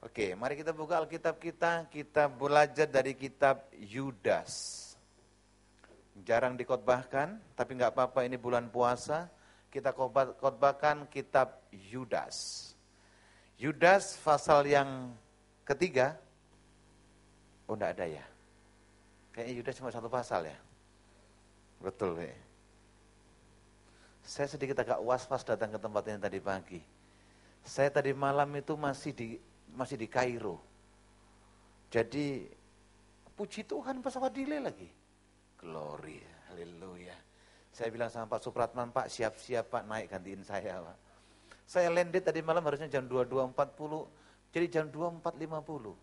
Oke, mari kita buka Alkitab kita belajar dari kitab Yudas. Jarang dikhotbahkan, tapi nggak apa-apa, ini bulan puasa, kita khotbahkan kitab Yudas. Yudas pasal yang ketiga, oh enggak ada ya? Kayaknya Yudas cuma satu pasal ya? Betul ya. Saya sedikit agak was-was datang ke tempat ini tadi pagi. Saya tadi malam itu masih di Kairo. Jadi puji Tuhan pesawat delay lagi. Glory, haleluya. Saya bilang sama Pak Supratman, Pak siap-siap Pak naik gantiin saya Pak. Saya landed tadi malam harusnya jam 22.40, jadi jam 24.50.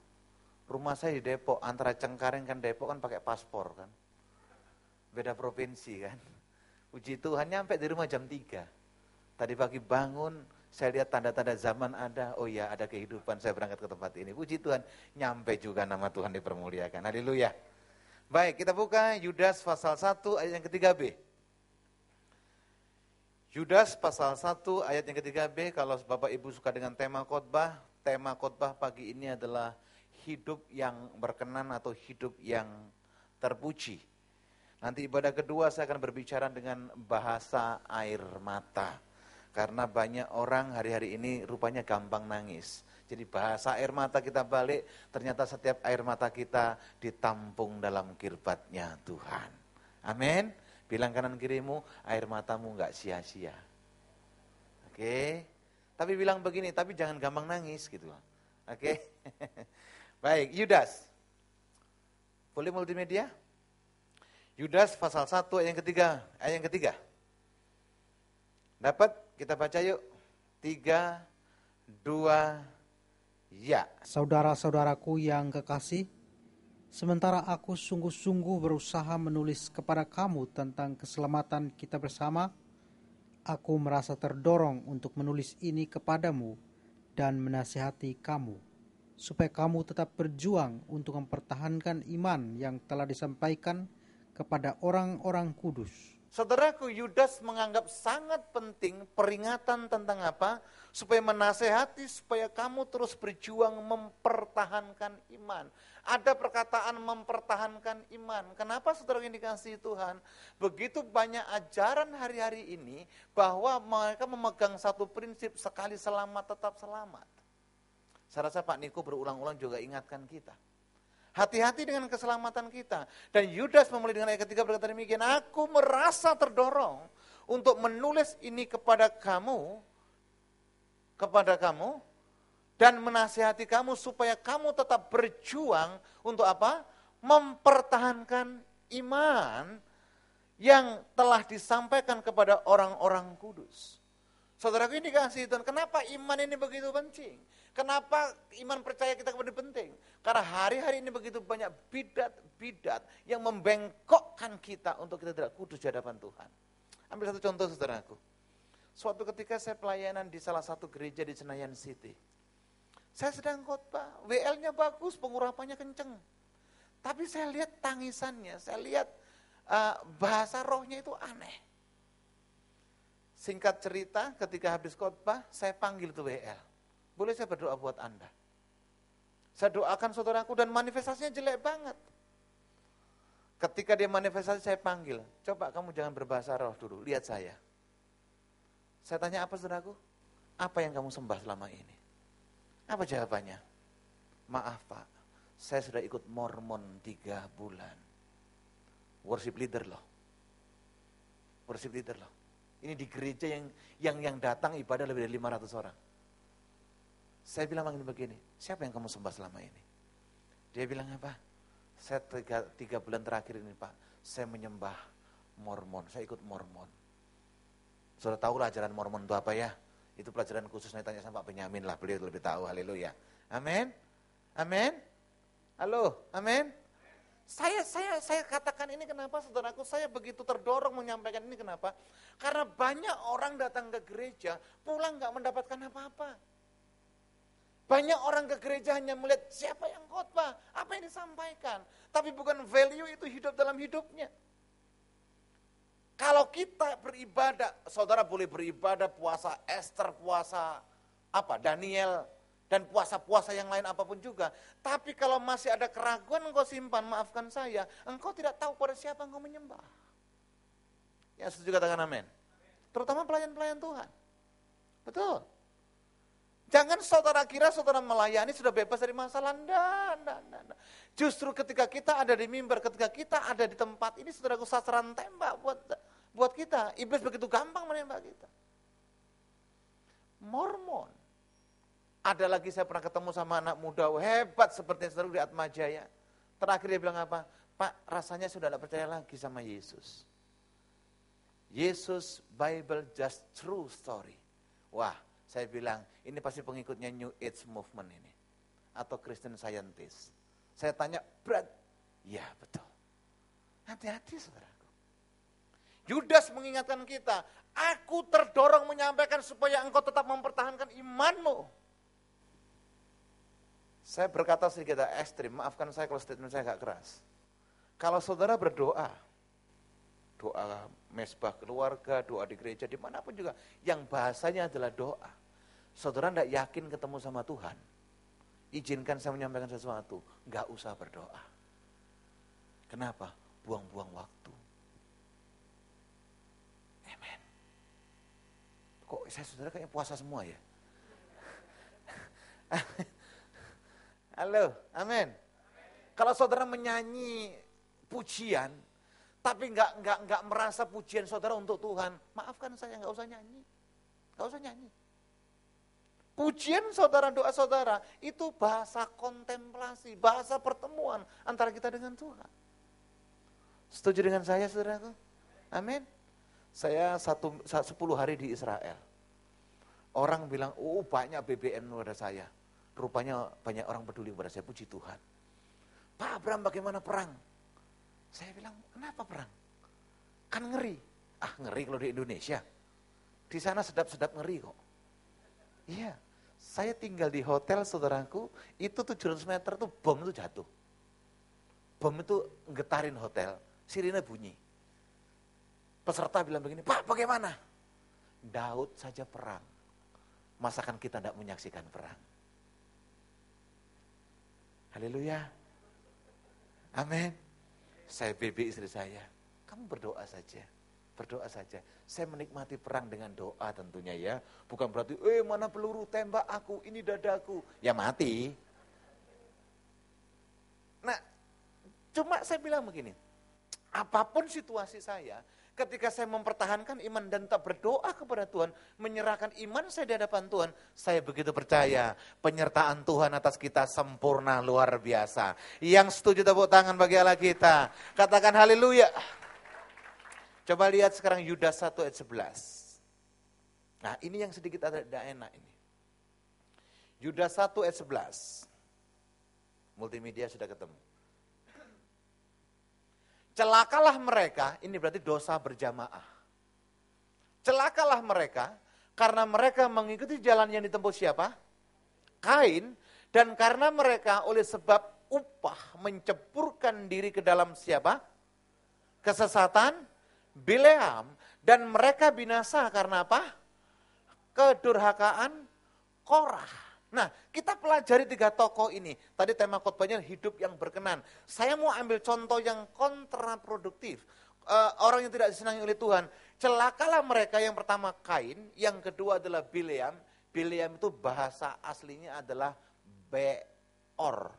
Rumah saya di Depok, antara Cengkareng kan Depok kan pakai paspor kan. Beda provinsi kan. Puji Tuhan nyampe di rumah jam 3. Tadi pagi bangun, saya lihat tanda-tanda zaman ada, oh ya ada kehidupan, saya berangkat ke tempat ini. Puji Tuhan, nyampe juga nama Tuhan dipermuliakan. Haleluya. Baik, kita buka Yudas pasal 1 ayat yang ketiga B. Yudas pasal 1 ayat yang ketiga B, kalau Bapak Ibu suka dengan tema khotbah pagi ini adalah hidup yang berkenan atau hidup yang terpuji. Nanti ibadah kedua saya akan berbicara dengan bahasa air mata. Karena banyak orang hari-hari ini rupanya gampang nangis. Jadi bahasa air mata kita balik, ternyata setiap air mata kita ditampung dalam kirbatnya Tuhan. Amin. Bilang kanan kirimu, air matamu enggak sia-sia. Oke. Tapi bilang begini, tapi jangan gampang nangis gitu. Oke. Baik, Yudas. Boleh multimedia? Yudas pasal 1 ayat yang ketiga. Dapat? Kita baca yuk. 3, 2, ya. Saudara-saudaraku yang kekasih, sementara aku sungguh-sungguh berusaha menulis kepada kamu tentang keselamatan kita bersama, aku merasa terdorong untuk menulis ini kepadamu dan menasihati kamu, supaya kamu tetap berjuang untuk mempertahankan iman yang telah disampaikan kepada orang-orang kudus. Saudaraku, Yudas menganggap sangat penting peringatan tentang apa? Supaya menasehati, supaya kamu terus berjuang mempertahankan iman. Ada perkataan mempertahankan iman. Kenapa saudara yang dikasihi Tuhan? Begitu banyak ajaran hari-hari ini bahwa mereka memegang satu prinsip, sekali selamat tetap selamat. Saya rasa Pak Niko berulang-ulang juga ingatkan kita. Hati-hati dengan keselamatan kita. Dan Yudas memulai dengan ayat ketiga berkata demikian, aku merasa terdorong untuk menulis ini kepada kamu, dan menasihati kamu supaya kamu tetap berjuang untuk apa? Mempertahankan iman yang telah disampaikan kepada orang-orang kudus. Saudaraku ini dikasihi Tuhan, kenapa iman ini begitu penting? Kenapa iman percaya kita begitu penting? Karena hari-hari ini begitu banyak bidat-bidat yang membengkokkan kita untuk kita tidak kudus di hadapan Tuhan. Ambil satu contoh saudaraku. Suatu ketika saya pelayanan di salah satu gereja di Senayan City. Saya sedang khotbah, WL-nya bagus, pengurapannya kenceng. Tapi saya lihat tangisannya, saya lihat bahasa rohnya itu aneh. Singkat cerita, ketika habis khotbah, saya panggil tuh WL. Boleh saya berdoa buat Anda? Saya doakan saudaraku dan manifestasinya jelek banget. Ketika dia manifestasi saya panggil, coba kamu jangan berbahasa roh dulu, lihat saya. Saya tanya apa saudaraku? Apa yang kamu sembah selama ini? Apa jawabannya? Maaf Pak, saya sudah ikut Mormon 3 bulan. Worship leader loh. Ini di gereja yang datang ibadah lebih dari 500 orang. Saya bilang begini, siapa yang kamu sembah selama ini? Dia bilang apa? Saya 3 bulan terakhir ini Pak, saya menyembah Mormon, saya ikut Mormon. Sudah tahu lah ajaran Mormon itu apa ya? Itu pelajaran khusus, saya tanya sama Pak Benyamin lah, beliau lebih tahu, haleluya. Amin? Amin? Halo, amin? Saya katakan ini kenapa saudaraku, saya begitu terdorong menyampaikan ini kenapa? Karena banyak orang datang ke gereja, pulang gak mendapatkan apa-apa. Banyak orang ke gereja hanya melihat siapa yang khotbah, apa yang disampaikan. Tapi bukan value itu hidup dalam hidupnya. Kalau kita beribadah, saudara boleh beribadah puasa Esther, puasa Daniel, dan puasa-puasa yang lain apapun juga. Tapi kalau masih ada keraguan engkau simpan, maafkan saya, engkau tidak tahu pada siapa engkau menyembah. Ya, setuju katakan amin. Terutama pelayan-pelayan Tuhan. Betul. Jangan saudara kira saudara melayani sudah bebas dari masalah. Nggak. Justru ketika kita ada di mimbar, ketika kita ada di tempat ini, saudaraku, sasaran tembak buat kita. Iblis begitu gampang menembak kita. Mormon. Ada lagi saya pernah ketemu sama anak muda hebat seperti saudara di Atmajaya. Terakhir dia bilang apa? Pak, rasanya sudah tidak percaya lagi sama Yesus. Yesus, Bible, just true story. Wah, saya bilang, ini pasti pengikutnya New Age Movement ini. Atau Christian Scientist. Saya tanya, berat? Ya, betul. Hati-hati, saudaraku. Yudas mengingatkan kita, aku terdorong menyampaikan supaya engkau tetap mempertahankan imanmu. Saya berkata sedikit ekstrim, maafkan saya kalau statement saya agak keras. Kalau saudara berdoa, doa mesbah keluarga, doa di gereja, dimanapun juga, yang bahasanya adalah doa. Saudara tidak yakin ketemu sama Tuhan, izinkan saya menyampaikan sesuatu, nggak usah berdoa. Kenapa? Buang-buang waktu. Amen. Kok saya saudara kayaknya puasa semua ya? Halo, amin. Kalau saudara menyanyi pujian, tapi nggak merasa pujian saudara untuk Tuhan, maafkan saya, nggak usah nyanyi. Nggak usah nyanyi. Pujian saudara, doa saudara, itu bahasa kontemplasi, bahasa pertemuan antara kita dengan Tuhan. Setuju dengan saya, saudaraku? Amin. Saya 10 hari di Israel. Orang bilang, oh banyak BBM kepada saya. Rupanya banyak orang peduli kepada saya, puji Tuhan. Pak Abraham, bagaimana perang? Saya bilang, kenapa perang? Kan ngeri. Ah, ngeri kalau di Indonesia. Di sana sedap-sedap ngeri kok. Iya. Saya tinggal di hotel, saudaraku, itu 700 meter tuh bom itu jatuh. Bom itu getarin hotel, sirine bunyi. Peserta bilang begini, Pak bagaimana? Daud saja perang, masakan kita tidak menyaksikan perang. Haleluya. Amin. Saya BB istri saya, kamu berdoa saja. Berdoa saja. Saya menikmati perang dengan doa tentunya ya. Bukan berarti, mana peluru tembak aku, ini dadaku. Ya mati. Nah, cuma saya bilang begini, apapun situasi saya, ketika saya mempertahankan iman dan tetap berdoa kepada Tuhan, menyerahkan iman saya di hadapan Tuhan, saya begitu percaya penyertaan Tuhan atas kita sempurna luar biasa. Yang setuju tepuk tangan bagi Allah kita. Katakan haleluya. Coba lihat sekarang Yudas 1 ayat 11. Nah ini yang sedikit ada enak ini. Yudas 1 ayat 11. Multimedia sudah ketemu. Celakalah mereka, ini berarti dosa berjamaah. Celakalah mereka, karena mereka mengikuti jalan yang ditempuh siapa? Kain, dan karena mereka oleh sebab upah menceburkan diri ke dalam siapa? Kesesatan Bileam, dan mereka binasa karena apa? Kedurhakaan Korah. Nah, kita pelajari 3 tokoh ini. Tadi tema khotbahnya hidup yang berkenan. Saya mau ambil contoh yang kontraproduktif. Orang yang tidak disenangi oleh Tuhan. Celakalah mereka, yang pertama Kain, yang kedua adalah Bileam. Bileam itu bahasa aslinya adalah Beor.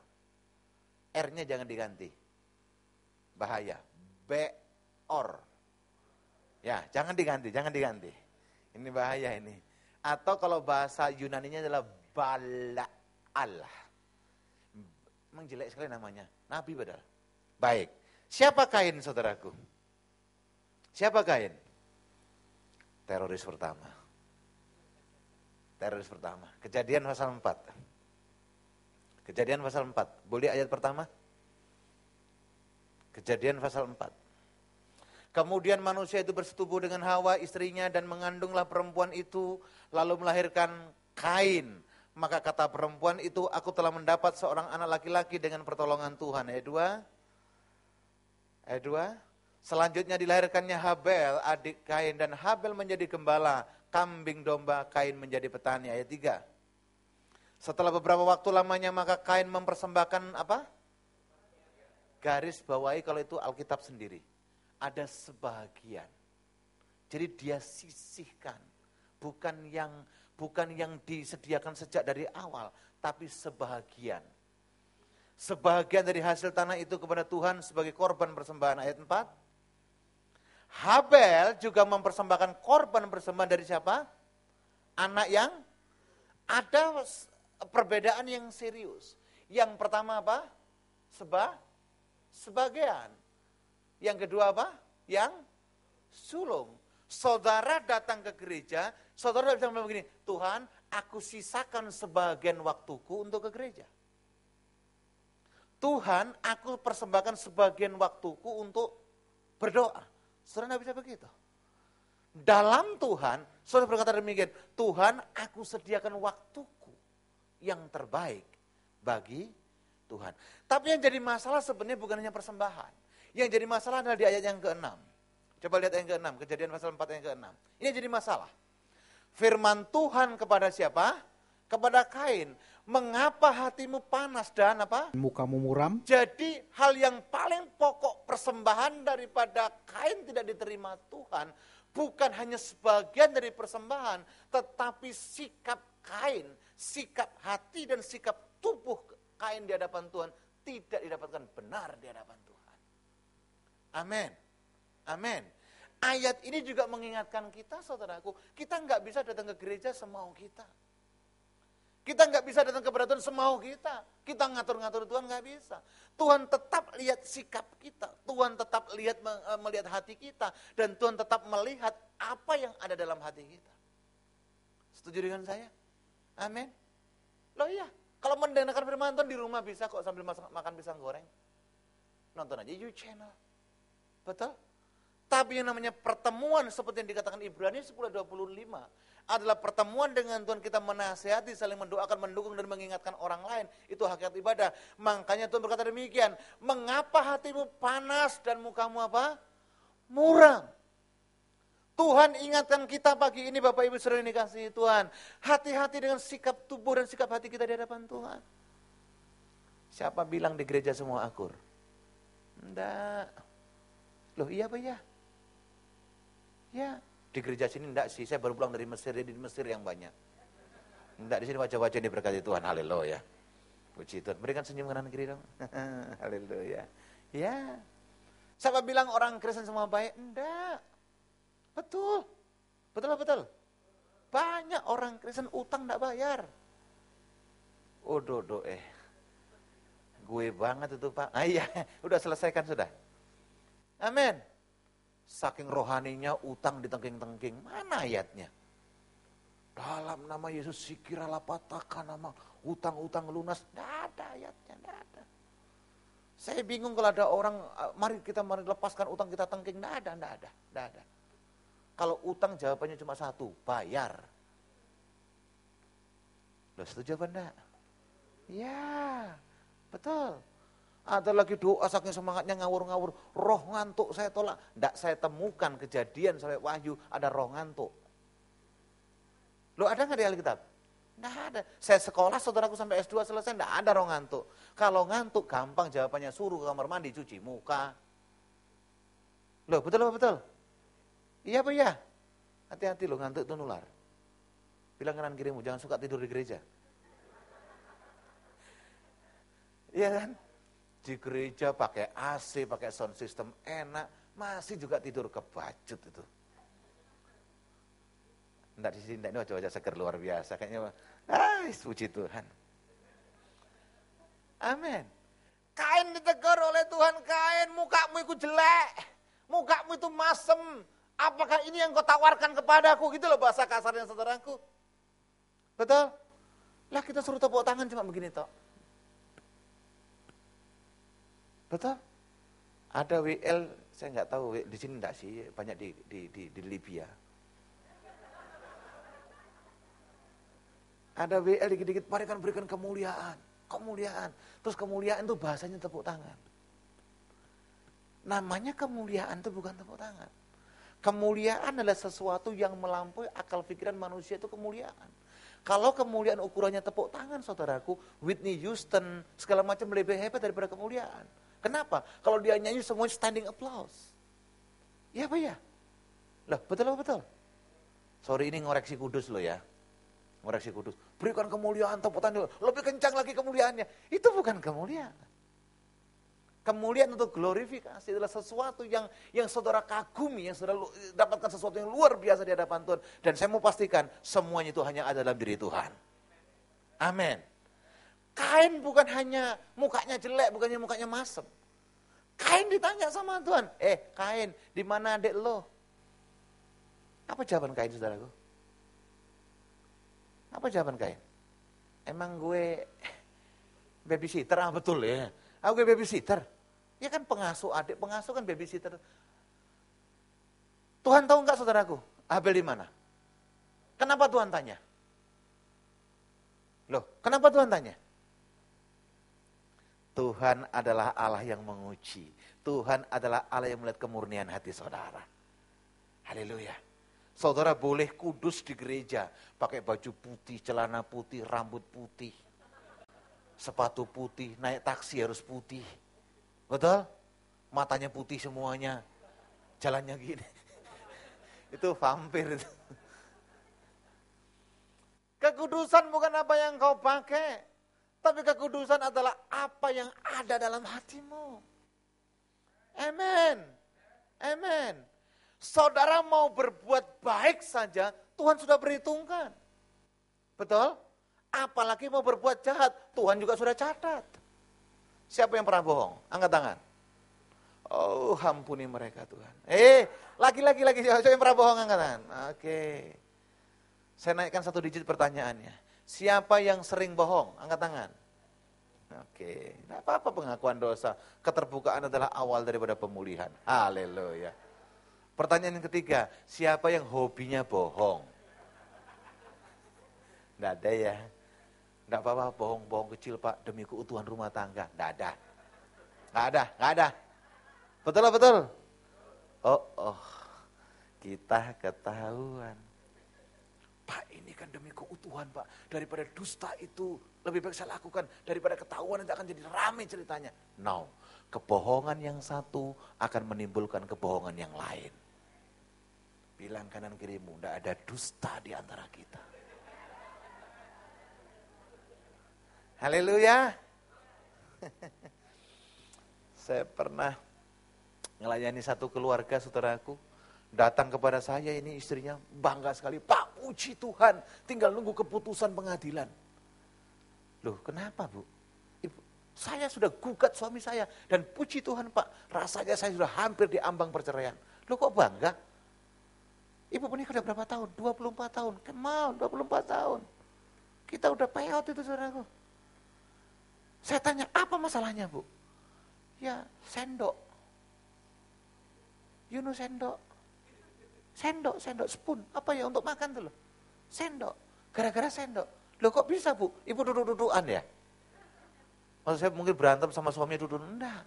R-nya jangan diganti. Bahaya. Beor. Ya, jangan diganti. Ini bahaya ini. Atau kalau bahasa Yunaninya adalah Balaal. Memang jelek sekali namanya. Nabi padahal. Baik. Siapa Kain, saudaraku? Siapa Kain? Teroris pertama. Kejadian pasal 4. Kejadian pasal 4. Boleh ayat pertama? Kejadian pasal 4. Kemudian manusia itu bersetubuh dengan Hawa istrinya dan mengandunglah perempuan itu lalu melahirkan Kain. Maka kata perempuan itu, aku telah mendapat seorang anak laki-laki dengan pertolongan Tuhan. Ayat 2. Selanjutnya dilahirkannya Habel, adik Kain, dan Habel menjadi gembala kambing domba, Kain menjadi petani. Ayat 3. Setelah beberapa waktu lamanya maka Kain mempersembahkan apa? Garis bawahi kalau itu Alkitab sendiri. Ada sebagian. Jadi dia sisihkan. Bukan yang disediakan sejak dari awal, tapi sebagian. Sebagian dari hasil tanah itu kepada Tuhan sebagai korban persembahan. Ayat 4. Habel juga mempersembahkan korban persembahan dari siapa? Anak yang ada perbedaan yang serius. Yang pertama apa? Sebagian. Yang kedua apa? Yang sulung. Saudara datang ke gereja, saudara bisa bilang begini, Tuhan, aku sisakan sebagian waktuku untuk ke gereja. Tuhan, aku persembahkan sebagian waktuku untuk berdoa. Saudara tidak bisa begitu. Dalam Tuhan, saudara berkata demikian, Tuhan, aku sediakan waktuku yang terbaik bagi Tuhan. Tapi yang jadi masalah sebenarnya bukan hanya persembahan. Yang jadi masalah adalah di ayat yang ke-6. Coba lihat ayat yang ke-6, Kejadian pasal 4 ayat yang ke-6. Ini jadi masalah. Firman Tuhan kepada siapa? Kepada Kain. Mengapa hatimu panas dan apa? Mukamu muram. Jadi hal yang paling pokok persembahan daripada Kain tidak diterima Tuhan, bukan hanya sebagian dari persembahan, tetapi sikap Kain, sikap hati dan sikap tubuh Kain di hadapan Tuhan tidak didapatkan benar di hadapan Tuhan. Amin. Amin. Ayat ini juga mengingatkan kita, saudaraku, kita nggak bisa datang ke gereja semau kita. Kita nggak bisa datang kepada Tuhan semau kita. Kita ngatur-ngatur Tuhan nggak bisa. Tuhan tetap lihat sikap kita. Tuhan tetap melihat hati kita. Dan Tuhan tetap melihat apa yang ada dalam hati kita. Setuju dengan saya? Amin. Loh iya, kalau mendengarkan firman Tuhan di rumah bisa kok sambil makan pisang goreng. Nonton aja YouTube channel. Betul? Tapi yang namanya pertemuan seperti yang dikatakan Ibrani 10:25 adalah pertemuan dengan Tuhan, kita menasihati, saling mendoakan, mendukung dan mengingatkan orang lain. Itu hakikat ibadah. Makanya Tuhan berkata demikian, mengapa hatimu panas dan mukamu apa? Muram. Tuhan ingatkan kita pagi ini, Bapak Ibu Saudara yang dikasihi Tuhan. Hati-hati dengan sikap tubuh dan sikap hati kita di hadapan Tuhan. Siapa bilang di gereja semua akur? Enggak. Loh iya Pak ya? Ya, di gereja sini enggak sih, saya baru pulang dari Mesir, di Mesir yang banyak. Enggak, di sini wajah-wajah yang diberkati Tuhan, haleluya. Puji Tuhan, berikan senyum kanan kiri dong. Haleluya. Ya. Siapa bilang orang Kristen semua baik? Enggak. Betul. Betul. Banyak orang Kristen utang enggak bayar. Oh dodo gue banget itu Pak. Ah iya, udah selesaikan sudah. Amin. Saking rohaninya utang ditengking-tengking. Mana ayatnya? Dalam nama Yesus sikiralah patahkan nama utang-utang lunas. Tidak ada ayatnya, tidak ada. Saya bingung kalau ada orang, mari lepaskan utang kita tengking. Tidak ada. Kalau utang jawabannya cuma satu, bayar. Loh setuju apa enggak? Ya, betul. Ada lagi doa saking semangatnya ngawur-ngawur, roh ngantuk saya tolak. Enggak, saya temukan kejadian sampai Wahyu ada roh ngantuk. Loh ada nggak di Alkitab? Enggak ada. Saya sekolah saudaraku sampai S2 selesai, enggak ada roh ngantuk. Kalau ngantuk gampang jawabannya, suruh ke kamar mandi cuci muka. Loh betul apa betul? Iya Pak ya? Hati-hati loh, ngantuk itu nular. Bilang kanan kirimu, jangan suka tidur di gereja. Iya kan? Di gereja pakai AC, pakai sound system enak, masih juga tidur kebajut itu. Enggak di sini, ini wajah-wajah seger luar biasa. Kayaknya, puji Tuhan. Amin. Kain ditegur oleh Tuhan, Kain mukamu itu jelek, mukamu itu masem. Apakah ini yang kau tawarkan kepadaku? Gitu loh bahasa kasarnya saudaraku. Betul? Lah kita suruh tepuk tangan cuma begini toh. Betul? Ada WL, saya nggak tahu di sini enggak sih, banyak di Libya. Ada WL dikit-dikit, mari kan berikan kemuliaan. Terus kemuliaan itu bahasanya tepuk tangan. Namanya kemuliaan itu bukan tepuk tangan. Kemuliaan adalah sesuatu yang melampaui akal pikiran manusia, itu kemuliaan. Kalau kemuliaan ukurannya tepuk tangan, saudaraku, Whitney Houston, segala macam lebih hebat daripada kemuliaan. Kenapa? Kalau dia nyanyi semuanya standing applause. Iya apa ya? Lah, betul apa betul? Sorry, ini ngoreksi kudus loh ya. Ngoreksi kudus. Berikan kemuliaan, tepuk tangan, lebih kencang lagi kemuliaannya. Itu bukan kemuliaan. Kemuliaan untuk glorifikasi adalah sesuatu yang saudara kagumi, yang saudara dapatkan sesuatu yang luar biasa di hadapan Tuhan. Dan saya mau pastikan, semuanya itu hanya ada dalam diri Tuhan. Amin. Kain bukan hanya mukanya jelek, bukannya mukanya masem. Kain ditanya sama Tuhan, Kain, di mana adik lo? Apa jawaban Kain, saudaraku? Apa jawaban Kain? Emang gue babysitter? Betul ya. Aku gue babysitter. Ya kan pengasuh, adik pengasuh kan babysitter. Tuhan tahu enggak, saudaraku? Abel di mana? Kenapa Tuhan tanya? Loh, kenapa Tuhan tanya? Tuhan adalah Allah yang menguji. Tuhan adalah Allah yang melihat kemurnian hati saudara. Haleluya. Saudara boleh kudus di gereja, pakai baju putih, celana putih, rambut putih, sepatu putih, naik taksi harus putih. Betul? Matanya putih semuanya, jalannya gini. Itu vampir itu. Kekudusan bukan apa yang kau pakai, tapi kekudusan adalah apa yang ada dalam hatimu. Amin. Amin. Saudara mau berbuat baik saja, Tuhan sudah perhitungkan. Betul? Apalagi mau berbuat jahat, Tuhan juga sudah catat. Siapa yang pernah bohong? Angkat tangan. Oh, ampuni mereka Tuhan. Lagi. Siapa yang pernah bohong? Angkat tangan. Oke. Saya naikkan 1 digit pertanyaannya. Siapa yang sering bohong? Angkat tangan. Oke. Tidak apa-apa pengakuan dosa. Keterbukaan adalah awal daripada pemulihan. Haleluya. Pertanyaan yang ketiga, siapa yang hobinya bohong? Tidak ada ya. Tidak apa-apa, bohong-bohong kecil Pak, demi keutuhan rumah tangga. Tidak ada. Nggak ada. Betul. Oh, kita ketahuan. Pak, ini kan demi keutuhan Pak. Daripada dusta itu, lebih baik saya lakukan. Daripada ketahuan itu akan jadi ramai ceritanya. No, kebohongan yang satu akan menimbulkan kebohongan yang lain. Bilang kanan kirimu, tidak ada dusta di antara kita. Haleluya. Saya pernah melayani satu keluarga, saudaraku. Datang kepada saya, ini istrinya bangga sekali. Pak, puji Tuhan, tinggal nunggu keputusan pengadilan. Loh, kenapa Bu? Ibu, saya sudah gugat suami saya. Dan puji Tuhan Pak, rasanya saya sudah hampir di ambang perceraian. Loh kok bangga? Ibu menikah udah berapa tahun? 24 tahun. Kemal, 24 tahun. Kita udah peot itu, saudaraku. Saya tanya, apa masalahnya Bu? Ya, sendok. You know sendok? Sendok, spoon. Apa ya untuk makan tuh loh? Sendok. Gara-gara sendok. Loh kok bisa Bu? Ibu duduk-dudukan ya? Maksud saya mungkin berantem sama suami duduk. Enggak.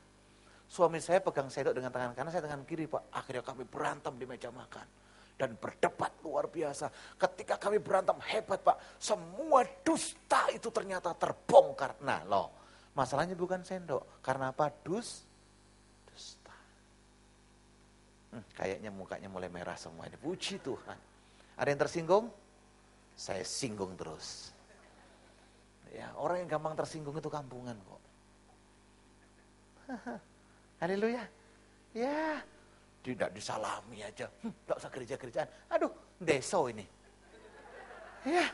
Suami saya pegang sendok dengan tangan kanan, saya tangan kiri Pak. Akhirnya kami berantem di meja makan. Dan berdebat luar biasa. Ketika kami berantem hebat Pak. Semua dusta itu ternyata terbongkar. Nah loh, masalahnya bukan sendok. Karena apa? Dusta. Kayaknya mukanya mulai merah semua ini. Puji Tuhan. Ada yang tersinggung? Saya singgung terus. Ya, orang yang gampang tersinggung itu kampungan kok. Haleluya. Ya, tidak disalami aja. Tidak usah gereja-gerejaan. Aduh, deso ini. Ya.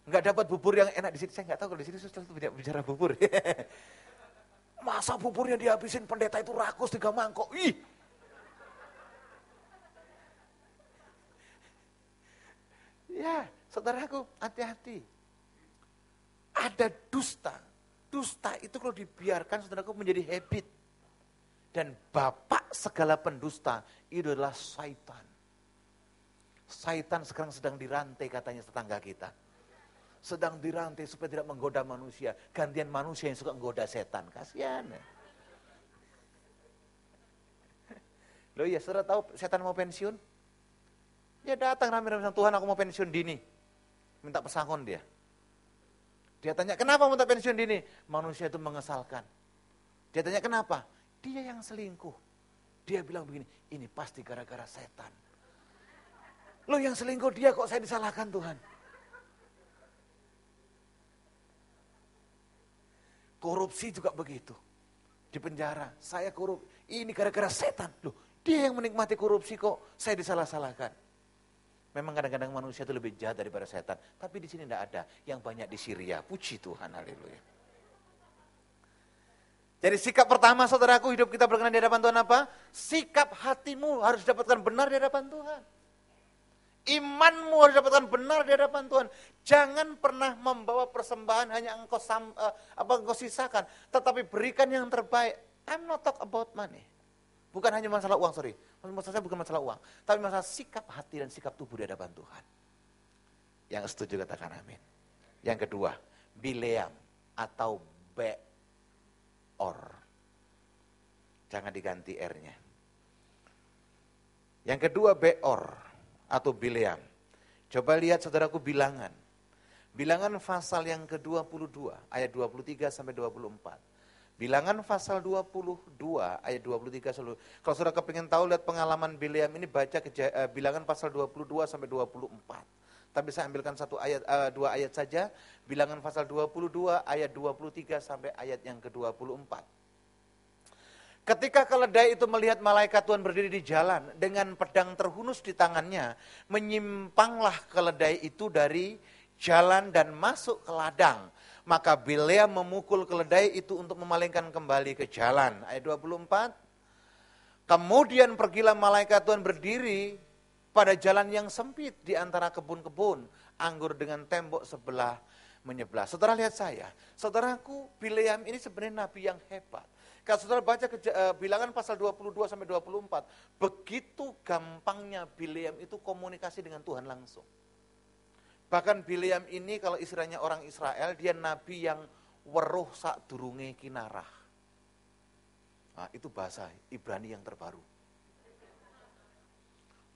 Enggak dapat bubur yang enak di sini. Saya enggak tahu kalau di sini susah tidak bicara bubur. Masa buburnya dihabisin, pendeta itu rakus 3 mangkok. Ih. Ya, saudaraku, hati-hati. Ada dusta. Dusta itu kalau dibiarkan, saudaraku, menjadi habit. Dan bapak segala pendusta itu adalah Satan. Satan sekarang sedang dirantai katanya tetangga kita. Sedang dirantai supaya tidak menggoda manusia. Gantian manusia yang suka menggoda setan. Kasihan. Loh ya, saudara tahu setan mau pensiun? Ya datang rame-rame, Tuhan aku mau pensiun dini. minta pesangon dia. Dia tanya, kenapa minta pensiun dini? Manusia itu mengesalkan. Dia tanya, kenapa? Dia yang selingkuh. Dia bilang begini, ini pasti gara-gara setan. Lo yang selingkuh dia kok saya disalahkan Tuhan. Korupsi juga begitu. Di penjara, saya korup. Ini gara-gara setan. Loh, dia yang menikmati korupsi kok saya disalah-salahkan. Memang kadang-kadang manusia itu lebih jahat daripada setan. Tapi di sini tidak ada. Yang banyak di Syria. Puji Tuhan, haleluya. Jadi sikap pertama saudaraku, hidup kita berkenan di hadapan Tuhan apa? Sikap hatimu harus dapatkan benar di hadapan Tuhan. Imanmu harus dapatkan benar di hadapan Tuhan. Jangan pernah membawa persembahan hanya engkau sisakan, tetapi berikan yang terbaik. I'm not talk about money. Bukan hanya masalah uang, sorry. Masalah saya bukan masalah uang, tapi masalah sikap hati dan sikap tubuh di hadapan Tuhan. Yang setuju katakan amin. Yang kedua, Bileam atau Beor. Jangan diganti R-nya. Yang kedua, Beor atau Bileam. Coba lihat saudaraku Bilangan. Bilangan pasal yang ke-22 ayat 23 sampai 24. Bilangan pasal 22 ayat 23 sampai 24. Kalau saudara kepingin tahu lihat pengalaman Bileam ini baca Bilangan pasal 22 sampai 24. Tapi saya ambilkan dua ayat saja. Bilangan pasal 22 ayat 23 sampai ayat yang ke-24. Ketika keledai itu melihat malaikat Tuhan berdiri di jalan dengan pedang terhunus di tangannya, menyimpanglah keledai itu dari jalan dan masuk ke ladang. Maka Bileam memukul keledai itu untuk memalingkan kembali ke jalan. Ayat 24. Kemudian pergilah malaikat Tuhan berdiri pada jalan yang sempit di antara kebun-kebun anggur dengan tembok sebelah menyebelah. Saudara lihat saya, saudaraku Bileam ini sebenarnya nabi yang hebat. Kalau saudara baca Bilangan pasal 22 sampai 24, begitu gampangnya Bileam itu komunikasi dengan Tuhan langsung. Bahkan Bileam ini kalau istilahnya orang Israel, dia nabi yang weruh sak durunge kinarah. Nah, itu bahasa Ibrani yang terbaru.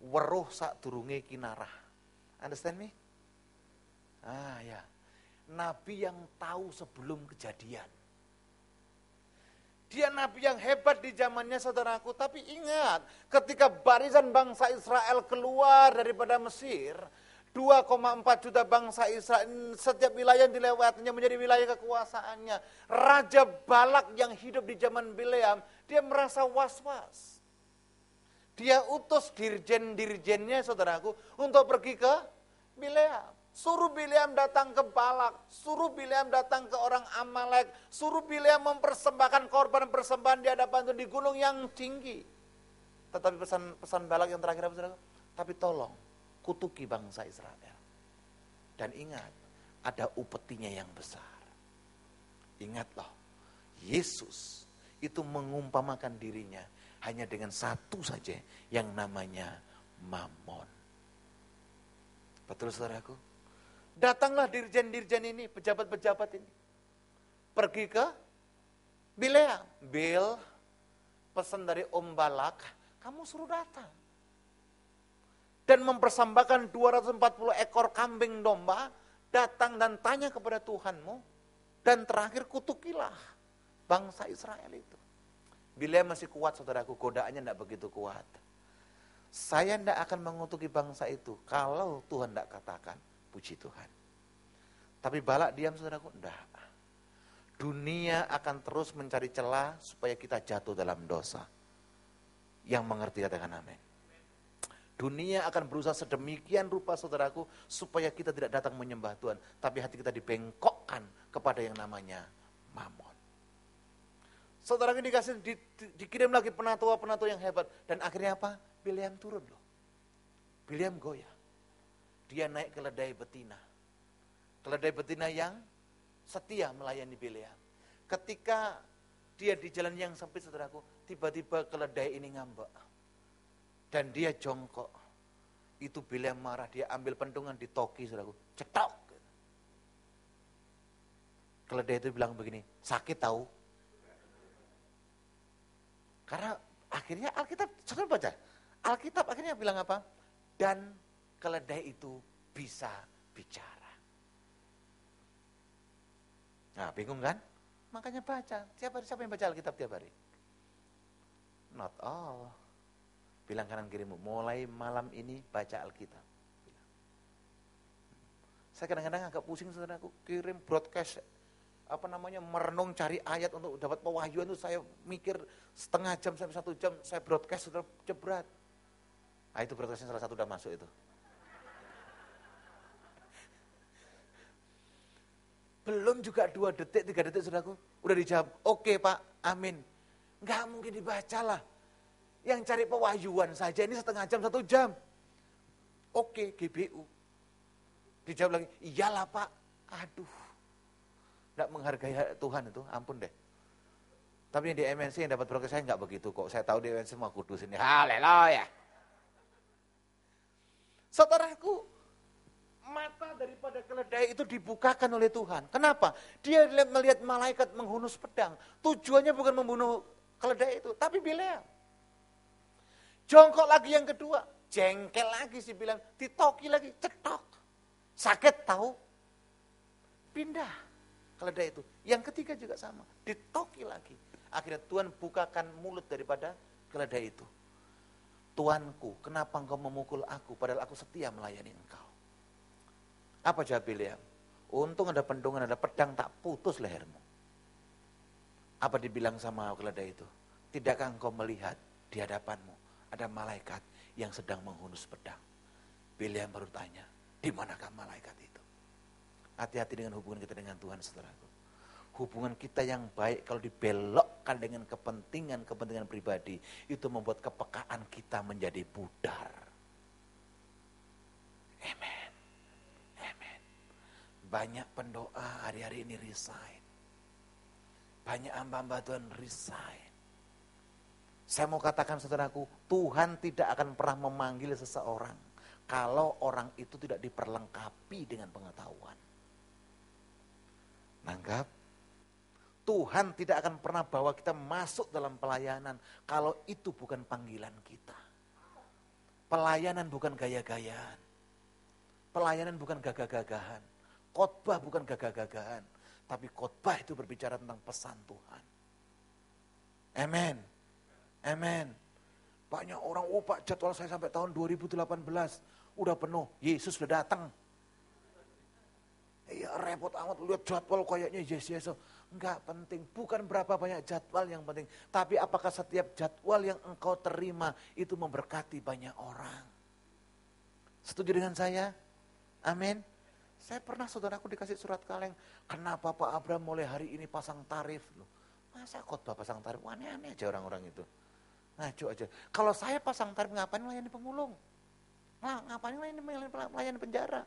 Weruh sak durunge kinarah. Understand me? Ya. Nabi yang tahu sebelum kejadian. Dia nabi yang hebat di zamannya saudaraku, tapi ingat, ketika barisan bangsa Israel keluar daripada Mesir, 2,4 juta bangsa Israel, setiap wilayah yang dilewatinya menjadi wilayah kekuasaannya. Raja Balak yang hidup di zaman Bileam, dia merasa was-was. Dia utus dirjen-dirjennya saudaraku untuk pergi ke Bileam. Suruh Bileam datang ke Balak, suruh Bileam datang ke orang Amalek, suruh Bileam mempersembahkan korban persembahan di hadapan Tuhan di gunung yang tinggi. Tetapi pesan Balak yang terakhir apa saudara? Tapi tolong kutuki bangsa Israel. Dan ingat, ada upetinya yang besar. Ingat loh, Yesus itu mengumpamakan dirinya hanya dengan satu saja yang namanya Mammon. Betul saudaraku? Datanglah dirjen-dirjen ini, pejabat-pejabat ini. Pergi ke Bileam. Bil, pesan dari Om Balak, kamu suruh datang. Dan mempersembahkan 240 ekor kambing domba, datang dan tanya kepada Tuhanmu, dan terakhir kutukilah bangsa Israel itu. Bileam masih kuat saudaraku, godaannya tidak begitu kuat. Saya tidak akan mengutuki bangsa itu, kalau Tuhan tidak katakan. Puji Tuhan. Tapi Balak diam saudaraku, enggak. Dunia akan terus mencari celah supaya kita jatuh dalam dosa. Yang mengerti katakan amin. Dunia akan berusaha sedemikian rupa saudaraku supaya kita tidak datang menyembah Tuhan, tapi hati kita dibengkokkan kepada yang namanya Mammon. Saudara ini dikirim lagi penatua-penatua yang hebat, dan akhirnya apa? Bileam turun loh. Bileam goyah. Dia naik keledai betina. Keledai betina yang setia melayani Bileam. Ketika dia di jalan yang sempit saudaraku, tiba-tiba keledai ini ngambek. Dan dia jongkok. Itu Bileam marah, dia ambil pentungan ditoki saudaraku. Cetok. Keledai itu bilang begini, sakit tahu. Karena akhirnya Alkitab, saudara baca. Alkitab akhirnya bilang apa? Dan keledai itu bisa bicara. Nah, bingung kan? Makanya baca. Siapa yang baca Alkitab tiap hari? Not all. Bilang kanan kirimu, mulai malam ini baca Alkitab. Saya kadang-kadang agak pusing, saudaraku, kirim broadcast, merenung cari ayat untuk dapat pewahyuan itu saya mikir setengah jam sampai 1 jam, saya broadcast sudah jebret. Nah itu broadcastnya salah satu udah masuk itu. Belum juga 2 detik, 3 detik saudaraku, udah dijawab, oke Pak, amin. Nggak mungkin dibaca lah. Yang cari pewahyuan saja ini setengah jam, 1 jam. Oke, GBU. Dijawab lagi, iyalah Pak. Aduh, nggak menghargai Tuhan itu, ampun deh. Tapi yang di MNC yang dapat broadcast saya nggak begitu kok. Saya tahu di MNC semua kudus ini. Haleluya. Saudaraku, mata daripada keledai itu dibukakan oleh Tuhan. Kenapa? Dia melihat malaikat menghunus pedang. Tujuannya bukan membunuh keledai itu, tapi Bileam. Jongkok lagi yang kedua, jengkel lagi sih bilang, ditoki lagi, cetok. Sakit tahu, pindah keledai itu. Yang ketiga juga sama, ditoki lagi. Akhirnya Tuhan bukakan mulut daripada keledai itu. Tuanku, kenapa engkau memukul aku, padahal aku setia melayani engkau. Apa jawab Bileam? Untung ada pendungan, ada pedang, tak putus lehermu. Apa dibilang sama keledai itu? Tidakkah engkau melihat di hadapanmu ada malaikat yang sedang menghunus pedang? Bileam baru tanya, di manakah malaikat itu? Hati-hati dengan hubungan kita dengan Tuhan, saudaraku. Hubungan kita yang baik kalau dibelokkan dengan kepentingan pribadi, itu membuat kepekaan kita menjadi pudar. Amen. Amen. Banyak pendoa hari-hari ini resign. Banyak hamba-hamba Tuhan resign. Saya mau katakan saudaraku, Tuhan tidak akan pernah memanggil seseorang kalau orang itu tidak diperlengkapi dengan pengetahuan. Nangkap? Tuhan tidak akan pernah bawa kita masuk dalam pelayanan kalau itu bukan panggilan kita. Pelayanan bukan gaya-gayaan. Pelayanan bukan gagah-gagahan. Khotbah bukan gagah-gagahan. Tapi khotbah itu berbicara tentang pesan Tuhan. Amen. Amen. Banyak orang, Pak jadwal saya sampai tahun 2018. Udah penuh, Yesus sudah datang. Iya repot amat, lihat jadwal kayaknya Yesus. Enggak penting, bukan berapa banyak jadwal yang penting. Tapi apakah setiap jadwal yang engkau terima itu memberkati banyak orang. Setuju dengan saya? Amin. Saya pernah saudaraku dikasih surat kaleng. Kenapa Pak Abraham mulai hari ini pasang tarif? Loh, masa khotbah pasang tarif? Aneh-aneh aja orang-orang itu. Ngaco aja. Kalau saya pasang tarif ngapain melayani pemulung? Nah, ngapain melayani penjara?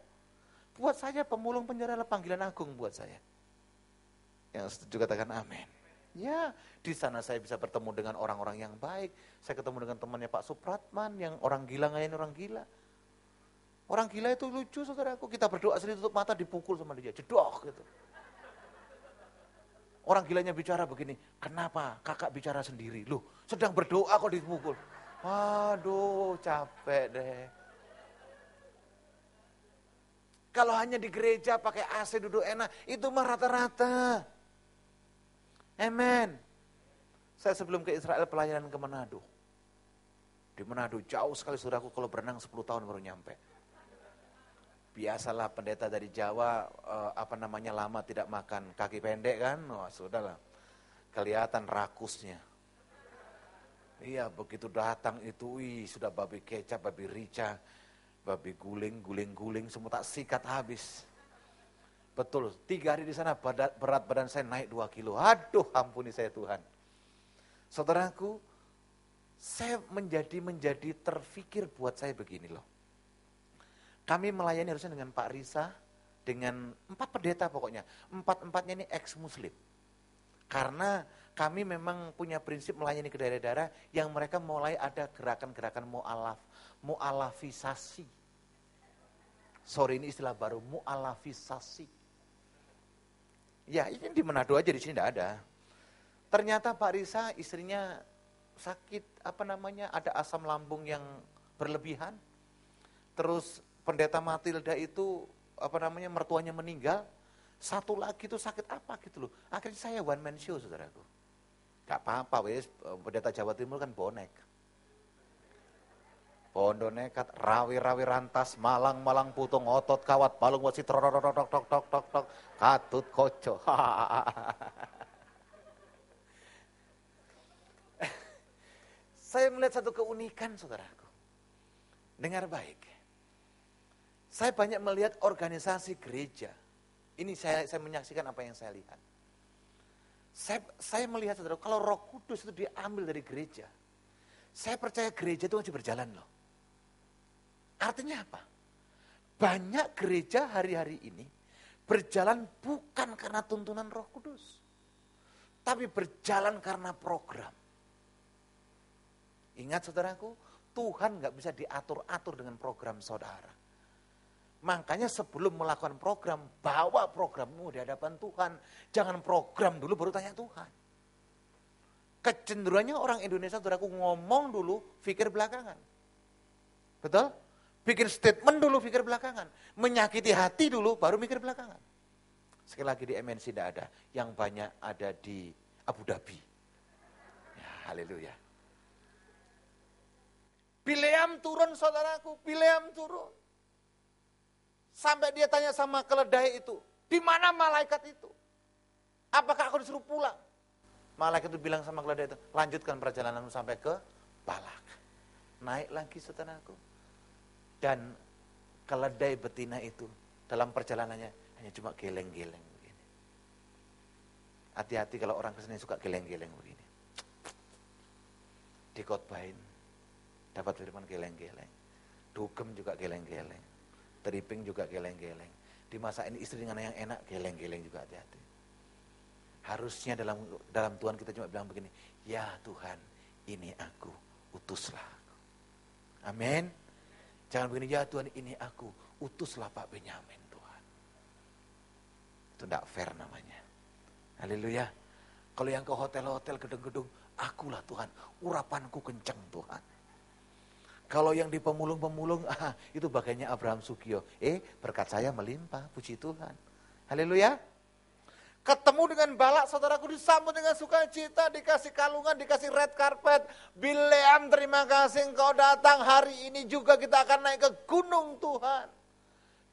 Buat saya pemulung penjara adalah panggilan agung buat saya. Yang setuju katakan amin. Ya, di sana saya bisa bertemu dengan orang-orang yang baik. Saya ketemu dengan temannya Pak Supratman yang orang gila ngayani orang gila. Orang gila itu lucu saudaraku. Kita berdoa sendiri tutup mata dipukul sama dia. Jedok gitu. Orang gilanya bicara begini, kenapa kakak bicara sendiri? Loh, sedang berdoa kok dipukul. Aduh, capek deh. Kalau hanya di gereja pakai AC duduk enak, itu mah rata-rata. Amen. Saya sebelum ke Israel pelayanan ke Manado. Di Manado jauh sekali saudaraku, kalau berenang 10 tahun baru nyampe. Biasalah pendeta dari Jawa, lama tidak makan, kaki pendek kan, wah sudahlah. Kelihatan rakusnya. Iya, begitu datang itu, sudah babi kecap, babi rica, babi guling, semua tak sikat habis. Betul, 3 hari di sana berat badan saya naik 2 kilo. Aduh, ampuni saya Tuhan. Saudaraku, saya menjadi terfikir buat saya begini loh. Kami melayani harusnya dengan Pak Risa, dengan 4 pendeta pokoknya. 4-4-nya ini ex-muslim. Karena kami memang punya prinsip melayani ke daerah-daerah yang mereka mulai ada gerakan-gerakan mu'alafisasi. Sorry ini istilah baru, mu'alafisasi. Ya ini di Manado aja, di sini tidak ada. Ternyata Pak Risa istrinya sakit, ada asam lambung yang berlebihan. Terus pendeta Matilda itu, mertuanya meninggal. Satu lagi itu sakit apa gitu loh. Akhirnya saya one man show, saudaraku. Gak apa-apa, wes pendeta Jawa Timur kan bonek. Bondo nekat, rawi-rawi rantas, malang-malang putung, otot kawat, balung wasit, tok, katut koco. Saya melihat satu keunikan, saudaraku. Dengar baik. Saya banyak melihat organisasi gereja. Ini saya menyaksikan apa yang saya lihat. Saya melihat, saudara, kalau Roh Kudus itu diambil dari gereja, saya percaya gereja itu masih berjalan loh. Artinya apa? Banyak gereja hari-hari ini berjalan bukan karena tuntunan Roh Kudus, tapi berjalan karena program. Ingat, saudaraku, Tuhan gak bisa diatur-atur dengan program saudara. Makanya sebelum melakukan program, bawa programmu di hadapan Tuhan. Jangan program dulu baru tanya Tuhan. Kecenderungannya orang Indonesia, saudaraku, ngomong dulu, pikir belakangan. Betul? Bikin statement dulu, pikir belakangan. Menyakiti hati dulu, baru mikir belakangan. Sekali lagi di MNC tidak ada. Yang banyak ada di Abu Dhabi. Ya, haleluya. Bileam turun, saudaraku, Bileam turun. Sampai dia tanya sama keledai itu, di mana malaikat itu? Apakah aku disuruh pulang? Malaikat itu bilang sama keledai itu, lanjutkan perjalananmu sampai ke Balak. Naik lagi, saudaraku. Dan keledai betina itu dalam perjalanannya hanya cuma geleng-geleng begini. Hati-hati kalau orang kesini suka geleng-geleng begini. Dikotbahin, dapat firman geleng-geleng. Dugem juga geleng-geleng. Teriping juga geleng-geleng. Dimasakin istri dengan yang enak, geleng-geleng juga, hati-hati. Harusnya dalam Tuhan kita cuma bilang begini, ya Tuhan, ini aku, utuslah aku. Amin. Jangan begini, ya Tuhan, ini aku, utuslah Pak Benyamin, Tuhan. Itu tidak fair namanya. Haleluya. Kalau yang ke hotel-hotel, gedung-gedung, akulah Tuhan, urapanku kenceng Tuhan. Kalau yang di pemulung-pemulung, itu bagiannya Abraham Sugio. Berkat saya melimpah, puji Tuhan. Haleluya. Ketemu dengan Balak, saudaraku, disambut dengan sukacita, dikasih kalungan, dikasih red carpet. Bileam, terima kasih engkau datang. Hari ini juga kita akan naik ke gunung Tuhan.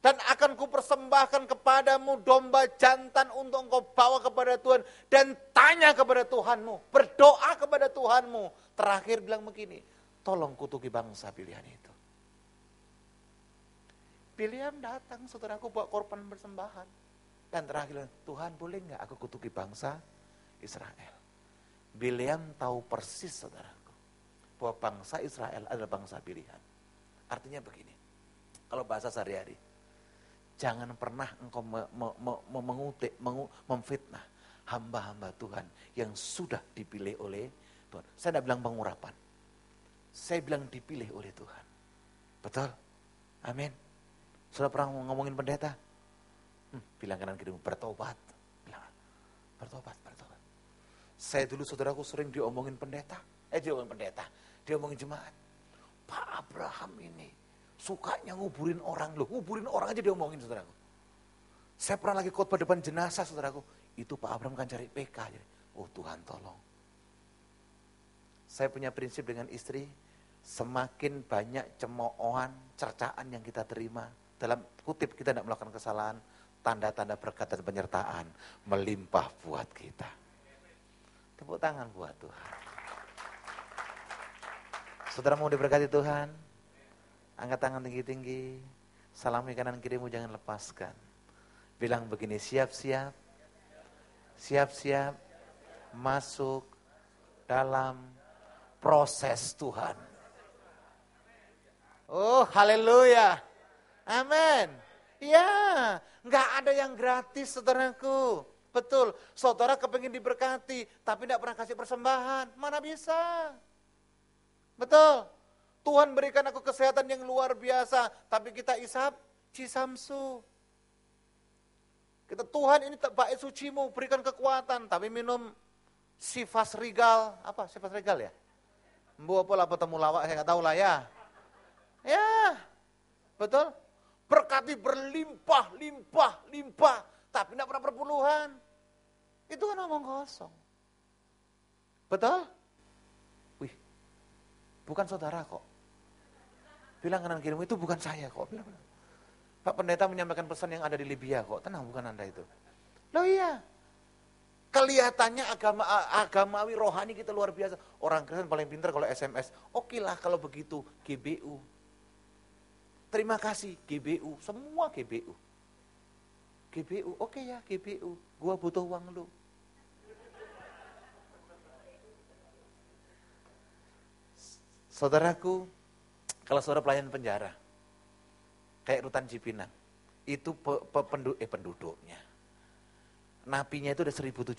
Dan akan kupersembahkan kepadamu domba jantan untuk engkau bawa kepada Tuhan. Dan tanya kepada Tuhanmu, berdoa kepada Tuhanmu. Terakhir bilang begini, tolong kutuki bangsa pilihan itu. Bileam datang, saudaraku, bawa korban persembahan. Dan terakhir, Tuhan boleh enggak aku kutuki bangsa Israel? Bileam tahu persis, saudaraku, bahwa bangsa Israel adalah bangsa pilihan. Artinya begini, kalau bahasa sehari-hari, jangan pernah engkau mengutik, memfitnah hamba-hamba Tuhan yang sudah dipilih oleh Tuhan. Saya tidak bilang pengurapan. Saya bilang dipilih oleh Tuhan. Betul? Amin. Sudah pernah ngomongin pendeta? Bilang kanan kirimu, bertobat. Bilang, bertobat. Saya dulu, saudaraku, sering diomongin pendeta. Diomongin jemaat. Pak Abraham ini sukanya nguburin orang loh. Nguburin orang aja diomongin, saudaraku. Saya pernah lagi khotbah depan jenazah, saudaraku. Itu Pak Abraham kan cari PK. Oh Tuhan tolong. Saya punya prinsip dengan istri, semakin banyak cemoohan, cercaan yang kita terima, dalam kutip kita tidak melakukan kesalahan, tanda-tanda berkat dan penyertaan melimpah buat kita. Tepuk tangan buat Tuhan. Saudara mau diberkati Tuhan? Angkat tangan tinggi-tinggi. Salami kanan kirimu, jangan lepaskan. Bilang begini, siap-siap. Siap-siap masuk dalam proses Tuhan. Oh, haleluya. Amin. Ya, nggak ada yang gratis, saudaraku. Betul, saudara kepingin diberkati, tapi tidak pernah kasih persembahan. Mana bisa? Betul. Tuhan berikan aku kesehatan yang luar biasa, tapi kita isap cisamsu. Kita, Tuhan ini bait sucimu, berikan kekuatan, tapi minum Sifas Regal. Apa Sifas Regal ya? Mbu apa lah petemu lawak, saya nggak tahu lah ya. Ya, betul. Berkati berlimpah, limpah, tapi tidak pernah perpuluhan. Itu kan omong kosong. Betul? Wih, bukan saudara kok. Bilang kanan kirimu, itu bukan saya kok. Bilang. Pak Pendeta menyampaikan pesan yang ada di Libya kok. Tenang, bukan Anda itu. Loh iya. Kelihatannya agamawi rohani kita luar biasa. Orang Kristen paling pintar kalau SMS. Oke lah kalau begitu, GBU. Terima kasih, GBU. Semua GBU. GBU, oke ya GBU. Gua butuh uang lu. Saudaraku, kalau saudara pelayan penjara, kayak Rutan Cipinang, itu penduduknya. Napinya itu ada 1070.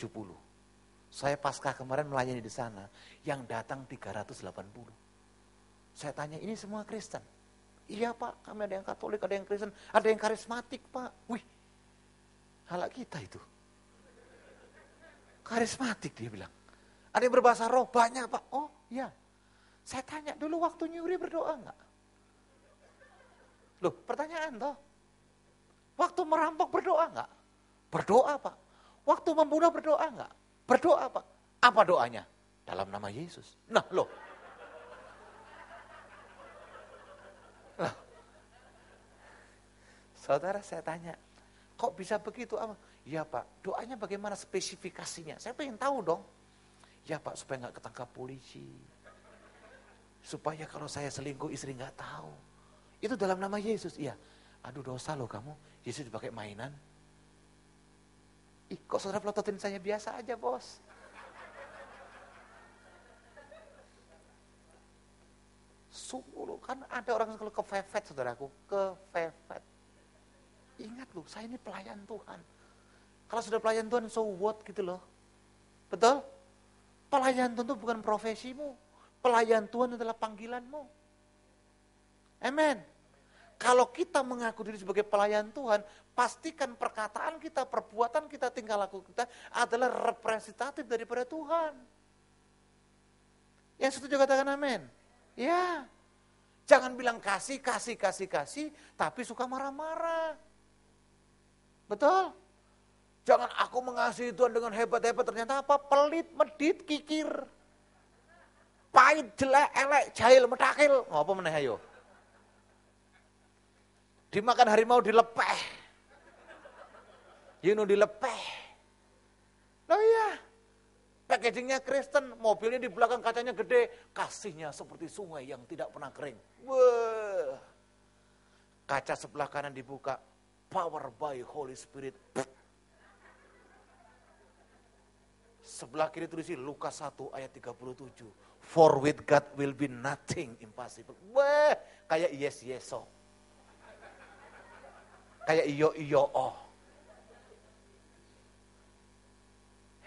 Saya pasca kemarin melayani di sana, yang datang 380. Saya tanya, ini semua Kristen? Iya Pak, kami ada yang Katolik, ada yang Kristen, ada yang karismatik Pak. Wih, halak kita itu. Karismatik dia bilang. Ada yang berbahasa roh, banyak Pak. Oh iya. Saya tanya dulu waktu nyuri berdoa enggak? Loh pertanyaan toh. Waktu merampok berdoa enggak? Berdoa Pak. Waktu membunuh berdoa enggak? Berdoa Pak. Apa doanya? Dalam nama Yesus. Nah loh. Loh. Saudara saya tanya, kok bisa begitu? Ya Pak, doanya bagaimana spesifikasinya? Saya pengen tahu dong. Ya Pak, supaya enggak ketangkap polisi. Supaya kalau saya selingkuh istri nggak tahu. Itu dalam nama Yesus. Iya. Aduh dosa loh kamu. Yesus dipakai mainan. Ih kok saudara pelototin saya biasa aja bos. Sungguh loh. Kan ada orang kalau kefefet saudaraku. Kefefet. Ingat loh saya ini pelayan Tuhan. Kalau sudah pelayan Tuhan so what gitu loh. Betul? Pelayan Tuhan itu bukan profesimu. Pelayan Tuhan adalah panggilanmu. Amen. Kalau kita mengaku diri sebagai pelayan Tuhan, pastikan perkataan kita, perbuatan kita, tingkah laku kita adalah representatif daripada Tuhan. Yang setuju katakan amin. Ya. Jangan bilang kasih, tapi suka marah-marah. Betul? Jangan aku mengasihi Tuhan dengan hebat-hebat, ternyata apa? Pelit, medit, kikir. Pahit, jelek, elek, jahil, medakil. Apa meneh ayo? Dimakan harimau dilepeh. Dilepeh. Loh iya. Packagingnya Kristen, mobilnya di belakang kacanya gede. Kasihnya seperti sungai yang tidak pernah kering. Wah. Kaca sebelah kanan dibuka. Power by Holy Spirit. Sebelah kiri tulis Lukas 1 ayat 37. For with God will be nothing impossible. Wah, kayak yes oh. Kayak iyo oh.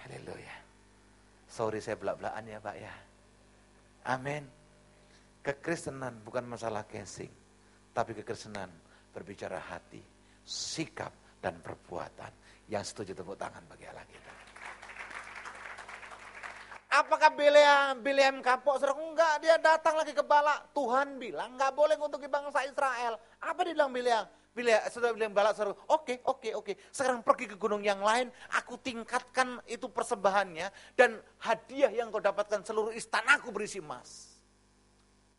Haleluya. Sorry saya belak-belakan ya Pak ya. Amin. Kekristenan bukan masalah casing, tapi kekristenan berbicara hati, sikap dan perbuatan. Yang setuju tepuk tangan bagi Allah kita. Apakah Bileam kapok? Enggak, dia datang lagi ke Balak. Tuhan bilang enggak boleh untuk bangsa Israel. Apa dia bilang Bileam? Sudah bilang Balak, oke. Sekarang pergi ke gunung yang lain, aku tingkatkan itu persembahannya, dan hadiah yang kau dapatkan seluruh istanaku berisi emas,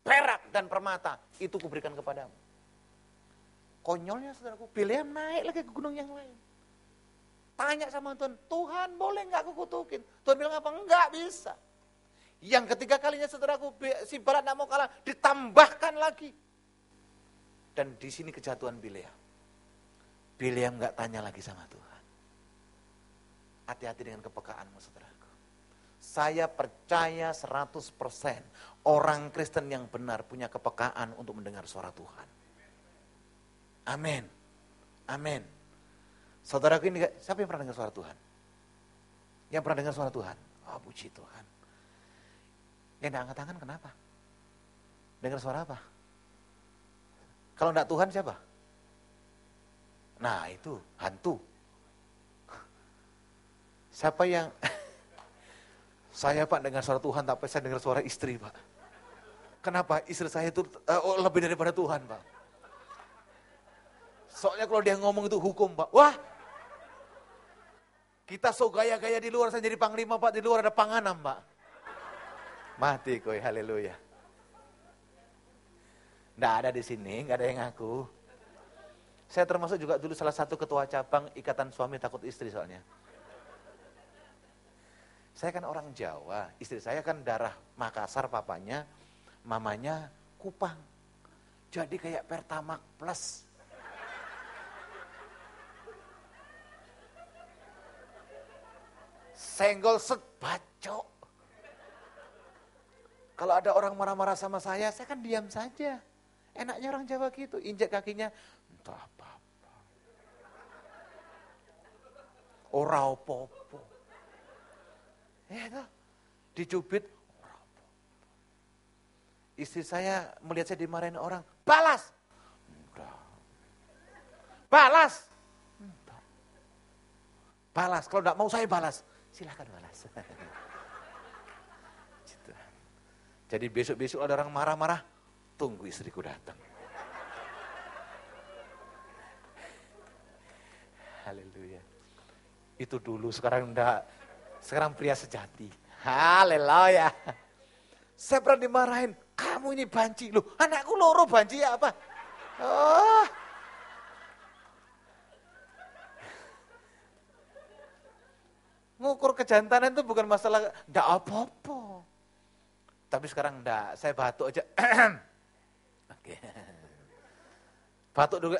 perak dan permata, itu kuberikan kepadamu. Konyolnya saudaraku, Bileam naik lagi ke gunung yang lain. Tanya sama Tuhan, Tuhan boleh nggak aku kutukin? Tuhan bilang apa? Enggak bisa. Yang ketiga kalinya saudaraku, si Balak nggak mau kalah, ditambahkan lagi. Dan di sini kejatuhan Bileam. Bileam nggak tanya lagi sama Tuhan. Hati-hati dengan kepekaanmu saudaraku. Saya percaya 100% orang Kristen yang benar punya kepekaan untuk mendengar suara Tuhan. Amin. Amin. Saudaraku ini, siapa yang pernah dengar suara Tuhan? Yang pernah dengar suara Tuhan? Oh puji Tuhan. Yang tidak angkat tangan kenapa? Dengar suara apa? Kalau tidak Tuhan siapa? Nah itu, hantu. Siapa yang, saya Pak dengar suara Tuhan, tapi saya dengar suara istri Pak. Kenapa? Istri saya itu lebih daripada Tuhan Pak. Soalnya kalau dia ngomong itu hukum Pak. Wah, Kita so gaya-gaya di luar, saya jadi panglima Pak, di luar ada panganam Pak. Mati koi, haleluya. Nggak ada di sini, nggak ada yang ngaku. Saya termasuk juga dulu salah satu ketua cabang Ikatan Suami Takut Istri soalnya. Saya kan orang Jawa, istri saya kan darah Makassar papanya, mamanya Kupang. Jadi kayak Pertamax Plus. Senggol set bacok. Kalau ada orang marah-marah sama saya kan diam saja. Enaknya orang Jawa gitu, injek kakinya, entah apa-apa. Ora apa-apa. Itu, dicubit, ora apa-apa. Istri saya melihat saya dimarahin orang, balas. Enggak. Balas. Enggak. Balas, kalau enggak mau saya balas. Silahkan balas. Gitu. Jadi besok-besok ada orang marah-marah, tunggu istriku datang. Haleluya. Itu dulu, sekarang enggak. Sekarang pria sejati. Haleluya. Saya pernah dimarahin, kamu ini banci. Loh, anakku loro banci ya apa? Oh. Ngukur kejantanan itu bukan masalah, enggak apa-apa. Tapi sekarang enggak, saya batuk aja. Oke. Batuk dulu,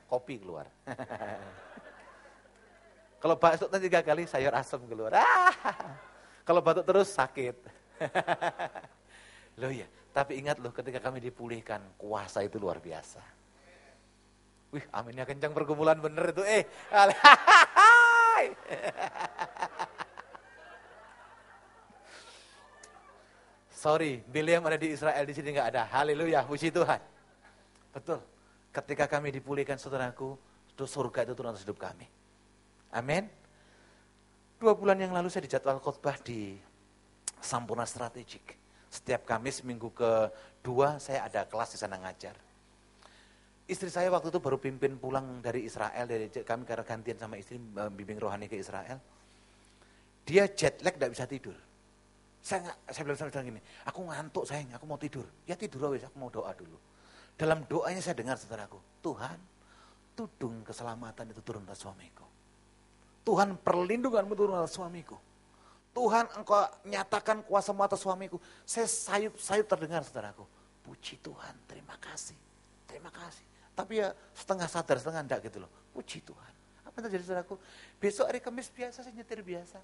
kopi keluar. Kalau batuk nanti 3 kali, sayur asam keluar. Kalau batuk terus sakit. Loh ya, tapi ingat loh ketika kami dipulihkan, kuasa itu luar biasa. Wih, aminnya kencang pergumulan bener itu. Sorry, Biliam ada di Israel, di sini nggak ada. Haleluya, puji Tuhan. Betul. Ketika kami dipulihkan, saudaraku, surga itu turun atas hidup kami. Amin. 2 bulan yang lalu saya dijadwal khotbah di Sampurna Strategik. Setiap Kamis minggu ke-2 saya ada kelas di sana ngajar. Istri saya waktu itu baru pimpin pulang dari Israel, dari kami karena gantian sama istri bimbing rohani ke Israel. Dia jet lag, tidak bisa tidur. Saya bilang sama gini, aku ngantuk sayang, aku mau tidur. Ya tidur wes, aku mau doa dulu. Dalam doanya saya dengar saudaraku, Tuhan, tudung keselamatan itu turun atas suamiku. Tuhan, perlindunganmu turun atas suamiku. Tuhan, engkau nyatakan kuasamu atas suamiku. Saya sayup terdengar saudaraku. Puji Tuhan, terima kasih. Terima kasih. Tapi ya setengah sadar, setengah enggak gitu loh. Puji Tuhan. Apa yang terjadi saudaraku? Besok hari Kamis biasa, saya nyetir biasa.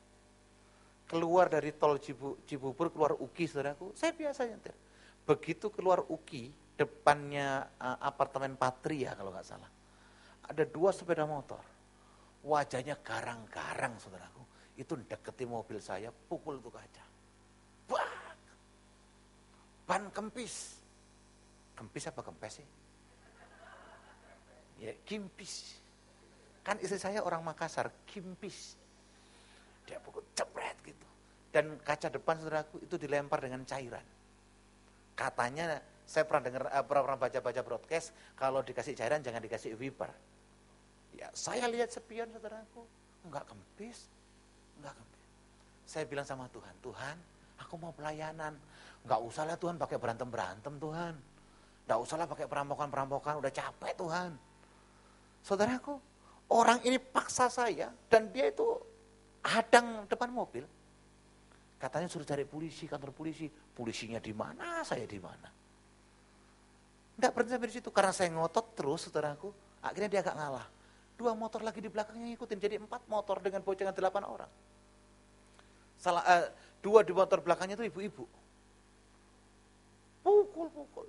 Keluar dari tol Cibubur, keluar UKI saudaraku, saya biasa nyetir. Begitu keluar UKI, depannya apartemen Patria kalau nggak salah. Ada 2 sepeda motor. Wajahnya garang-garang saudaraku. Itu deketi mobil saya, pukul itu kaca. Wah! Ban kempis. Kempis apa kempes sih? Ya, kimpis. Kan istri saya orang Makassar, kimpis. Dia pukul jebret gitu. Dan kaca depan saudaraku itu dilempar dengan cairan. Katanya, saya pernah baca-baca broadcast, kalau dikasih cairan jangan dikasih wiper. Ya, saya lihat sepion saudaraku, enggak kempis. Saya bilang sama Tuhan, Tuhan, aku mau pelayanan. Enggak usahlah Tuhan pakai berantem-berantem Tuhan. Enggak usahlah pakai perampokan-perampokan, udah capek Tuhan. Saudaraku, orang ini paksa saya dan dia itu hadang depan mobil. Katanya suruh cari polisi, kantor polisi. Polisinya di mana, saya di mana. Enggak berhenti sampai di situ karena saya ngotot terus saudaraku. Akhirnya dia agak ngalah. 2 motor lagi di belakangnya ngikutin, jadi 4 motor dengan boncengan 8 orang. 2 di motor belakangnya itu ibu-ibu. Pukul.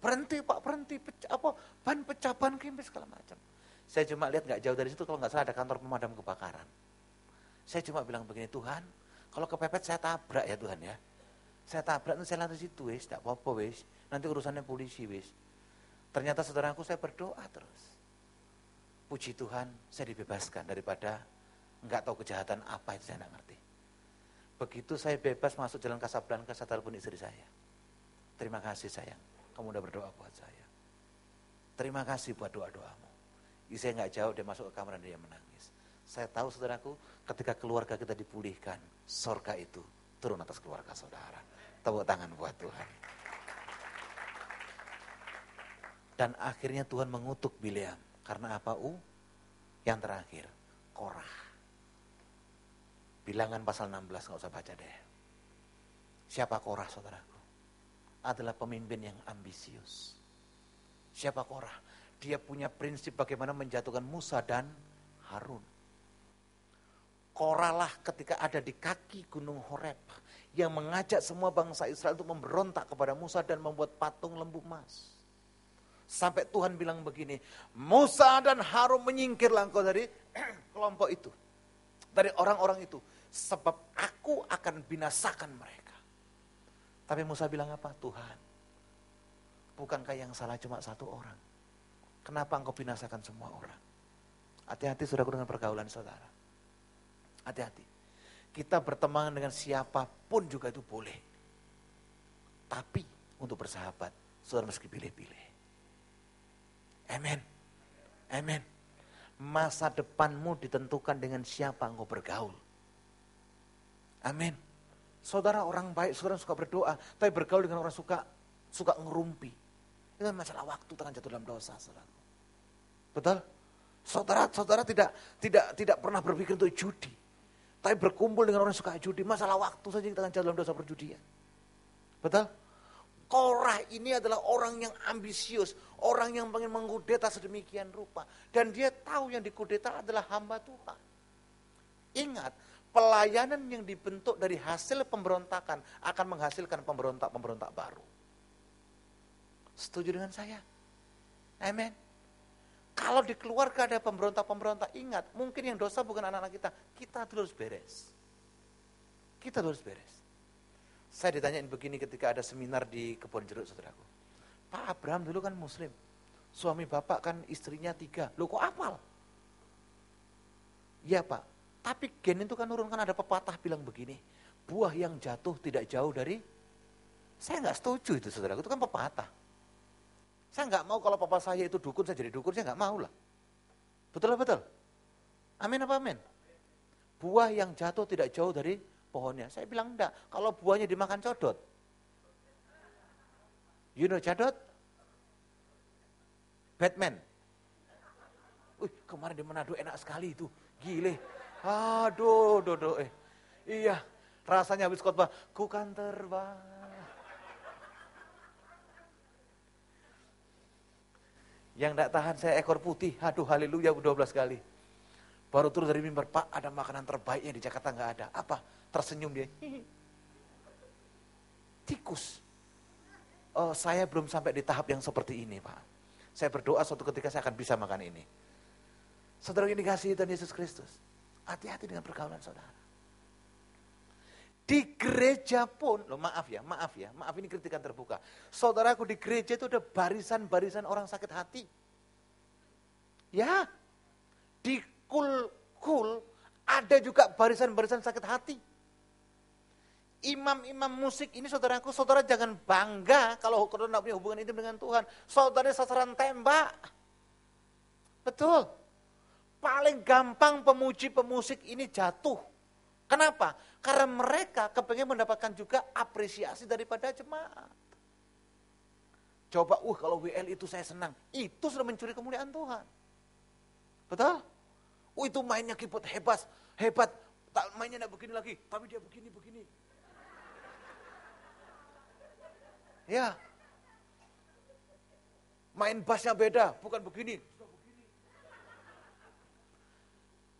Berhenti Pak, berhenti. Ban pecah, ban kempes segala macam. Saya cuma lihat nggak jauh dari situ kalau nggak salah ada kantor pemadam kebakaran. Saya cuma bilang begini, Tuhan, kalau kepepet saya tabrak ya Tuhan ya. Saya tabrak, nanti saya lari situ wis, tidak apa-apa wis. Nanti urusannya polisi wis. Ternyata saudaraku saya berdoa terus. Puji Tuhan, saya dibebaskan daripada nggak tahu kejahatan apa itu saya nggak ngerti. Begitu saya bebas masuk jalan Kasablanka, saya telepon istri saya. Terima kasih sayang, kamu udah berdoa buat saya. Terima kasih buat doa-doamu. Saya nggak jauh, dia masuk ke kamar dan dia menangis. Saya tahu saudaraku, ketika keluarga kita dipulihkan, sorga itu turun atas keluarga saudara. Tepuk tangan buat Tuhan. Dan akhirnya Tuhan mengutuk Bileam. Karena apa? Yang terakhir, Korah. Bilangan pasal 16, nggak usah baca deh. Siapa Korah saudaraku? Adalah pemimpin yang ambisius. Siapa Korah? Dia punya prinsip bagaimana menjatuhkan Musa dan Harun. Korah lah ketika ada di kaki gunung Horeb yang mengajak semua bangsa Israel untuk memberontak kepada Musa dan membuat patung lembu emas. Sampai Tuhan bilang begini, Musa dan Harun menyingkirlah engkau dari kelompok itu. Dari orang-orang itu. Sebab aku akan binasakan mereka. Tapi Musa bilang apa? Tuhan, bukankah yang salah cuma satu orang? Kenapa engkau binasakan semua orang? Hati-hati saudaraku dengan pergaulan saudara. Hati-hati. Kita berteman dengan siapapun juga itu boleh. Tapi untuk bersahabat, saudara mesti pilih-pilih. Amin. Amin. Masa depanmu ditentukan dengan siapa engkau bergaul. Amin. Saudara orang baik, saudara suka berdoa, tapi bergaul dengan orang suka ngerumpi. Itu masalah waktu tangan jatuh dalam dosa, saudara. Betul? Saudara tidak pernah berpikir untuk judi. Tapi berkumpul dengan orang suka judi, masalah waktu saja kita akan jatuh dalam dosa perjudian. Betul? Korah ini adalah orang yang ambisius, orang yang ingin mengkudeta sedemikian rupa. Dan dia tahu yang dikudeta adalah hamba Tuhan. Ingat, pelayanan yang dibentuk dari hasil pemberontakan akan menghasilkan pemberontak-pemberontak baru. Setuju dengan saya? Amin. Kalau di keluarga ada pemberontak-pemberontak, ingat, mungkin yang dosa bukan anak-anak kita dulu harus beres. Kita dulu harus beres. Saya ditanyain begini ketika ada seminar di Kebon Jeruk, saudaraku. Pak Abraham dulu kan muslim, suami bapak kan istrinya 3, loh kok hafal? Iya Pak, tapi gen itu kan nurun, kan ada pepatah bilang begini, buah yang jatuh tidak jauh dari, saya nggak setuju itu saudaraku, itu kan pepatah. Saya nggak mau kalau papa saya itu dukun, saya jadi dukun, saya nggak mau lah. Betul lah betul? Amin apa amin? Buah yang jatuh tidak jauh dari pohonnya. Saya bilang enggak, kalau buahnya dimakan codot. You know codot? Batman. Kemarin di Manado enak sekali itu, gile. Aduh, iya, rasanya habis khotbah, ku kan terbang. Yang enggak tahan saya ekor putih, aduh haleluya 12 kali. Baru turun dari mimbar, Pak ada makanan terbaiknya di Jakarta enggak ada. Apa? Tersenyum dia. Tikus. Oh, saya belum sampai di tahap yang seperti ini, Pak. Saya berdoa suatu ketika saya akan bisa makan ini. Saudara ini kasih Tuhan Yesus Kristus. Hati-hati dengan pergaulan saudara. Di gereja pun, maaf ini kritikan terbuka. Saudaraku di gereja itu ada barisan-barisan orang sakit hati. Ya, di kul ada juga barisan-barisan sakit hati. Imam-imam musik ini saudaraku, saudara jangan bangga kalau saudara tidak punya hubungan intim dengan Tuhan. Saudara sasaran tembak. Betul. Paling gampang pemuji pemusik ini jatuh. Kenapa? Karena mereka kepengen mendapatkan juga apresiasi daripada jemaat. Coba, kalau WL itu saya senang. Itu sudah mencuri kemuliaan Tuhan. Betul? Itu mainnya keyboard hebat. Tak mainnya tidak begini lagi, tapi dia begini. Ya. Main bassnya beda, bukan begini.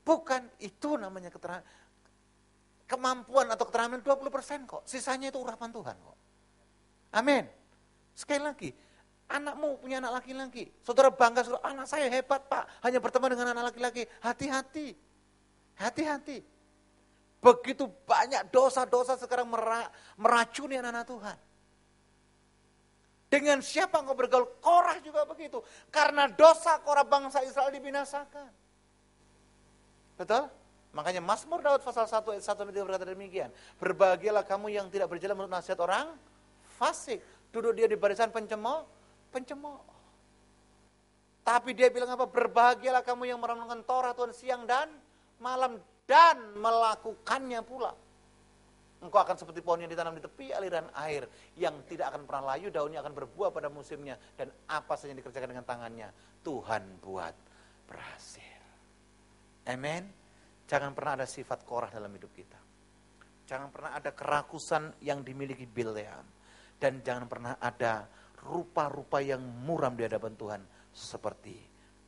Bukan, itu namanya keterangan. Kemampuan atau keterampilan 20% kok. Sisanya itu urapan Tuhan kok. Amin. Sekali lagi, anakmu punya anak laki-laki. Saudara bangga, anak saya hebat Pak. Hanya berteman dengan anak laki-laki. Hati-hati. Begitu banyak dosa-dosa sekarang meracuni anak-anak Tuhan. Dengan siapa engkau bergaul? Korah juga begitu. Karena dosa Korah bangsa Israel dibinasakan. Betul? Makanya Mazmur Daud pasal 1 ayat 1 berkata demikian. Berbahagialah kamu yang tidak berjalan menurut nasihat orang fasik. Duduk dia di barisan pencemooh. Tapi dia bilang apa? Berbahagialah kamu yang merenungkan Torah Tuhan siang dan malam dan melakukannya pula. Engkau akan seperti pohon yang ditanam di tepi aliran air yang tidak akan pernah layu, daunnya akan berbuah pada musimnya dan apa saja yang dikerjakan dengan tangannya Tuhan buat berhasil. Amen. Jangan pernah ada sifat Korah dalam hidup kita. Jangan pernah ada kerakusan yang dimiliki Bileam dan jangan pernah ada rupa-rupa yang muram di hadapan Tuhan seperti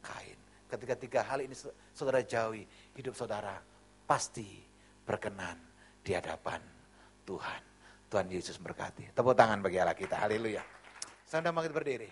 Kain. Ketika tiga hal ini saudara jauhi, hidup saudara pasti berkenan di hadapan Tuhan. Tuhan Yesus berkati. Tepuk tangan bagi Allah kita. Haleluya. Saudara, mari kita berdiri.